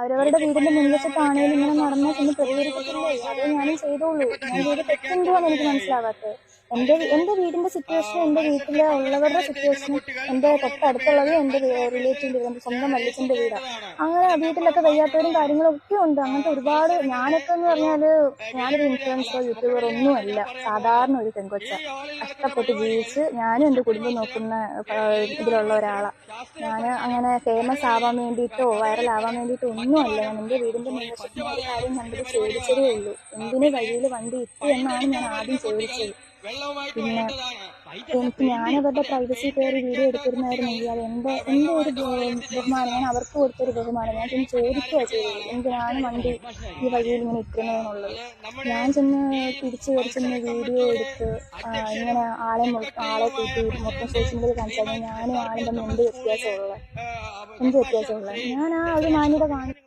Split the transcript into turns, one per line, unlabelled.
അവരവരുടെ വീടിന്റെ മുൻവശത്താണേലും ഇങ്ങനെ നടന്നാൽ ചെന്ന് പ്രതികരിക്കത്തില്ലേ? അതേ ഞാനും ചെയ്തോളൂ. ഞാൻ ചെയ്ത തെറ്റെന്തുവാന്ന് എനിക്ക് മനസ്സിലാവാത്തത്. എന്റെ വീടിന്റെ സിറ്റുവേഷനും എന്റെ വീട്ടിലെ ഉള്ളവരുടെ സിറ്റുവേഷനും എന്റെ തൊട്ടടുത്തുള്ളത് എന്റെ റിലേറ്റീവിന്റെ വീട്, എന്റെ സ്വന്തം വല്യച്ഛന്റെ വീടാണ്. അങ്ങനെ വീട്ടിലൊക്കെ വയ്യാത്തവരും കാര്യങ്ങളും ഒക്കെ ഉണ്ട്. അങ്ങനത്തെ ഒരുപാട്, ഞാനൊക്കെ എന്ന് പറഞ്ഞാല് ഞാനൊരു ഇൻഫ്ലുവൻസറോ യൂട്യൂബറോ ഒന്നുമല്ല, സാധാരണ ഒരു പെൺകൊച്ച. കഷ്ടപ്പെട്ട് ജീവിച്ച് ഞാനും എന്റെ കുടുംബം നോക്കുന്ന ഇതിലുള്ള ഒരാളാണ് ഞാൻ. അങ്ങനെ ഫേമസ് ആവാൻ വേണ്ടിയിട്ടോ വൈറലാവാൻ വേണ്ടിയിട്ടോ ഒന്നുമല്ല. ഞാൻ എന്റെ വീടിന്റെ മുൻവശത്ത് ഒരു കാര്യം കണ്ടിട്ട് ചോദിച്ചതേ ഉള്ളൂ, എന്തിന് വഴിയിൽ വണ്ടി ഇട്ടു എന്നാണ് ഞാൻ ആദ്യം ചോദിച്ചത്. പിന്നെ ഞാനവരുടെ പ്രൈവസി കയറി വീഡിയോ എടുത്തിരുന്നായിരുന്നെങ്കിൽ അത് എന്റെ ഒരു ബഹുമാനം, ഞാൻ അവർക്ക് കൊടുത്തൊരു ബഹുമാനം. ഞാൻ ചെന്ന് ചോദിക്കുക ചെയ്തത്, എന്തിനാണ് വണ്ടി ഈ വഴിയിൽ ഇങ്ങനെ ഇട്ടിരുന്നതെന്നുള്ളത്. ഞാൻ ചെന്ന് തിരിച്ചു കയറി ചെന്ന് വീഡിയോ എടുത്ത് ഇങ്ങനെ ആളെ കൂട്ടി മൊത്തം സോഷ്യൽ മീഡിയ കാണിച്ചാൽ ഞാനും ആളും തമ്മിൽ എന്ത് വ്യത്യാസമുള്ളത്? ഞാൻ ആ ഒരു മാന്യത കാണിക്കും.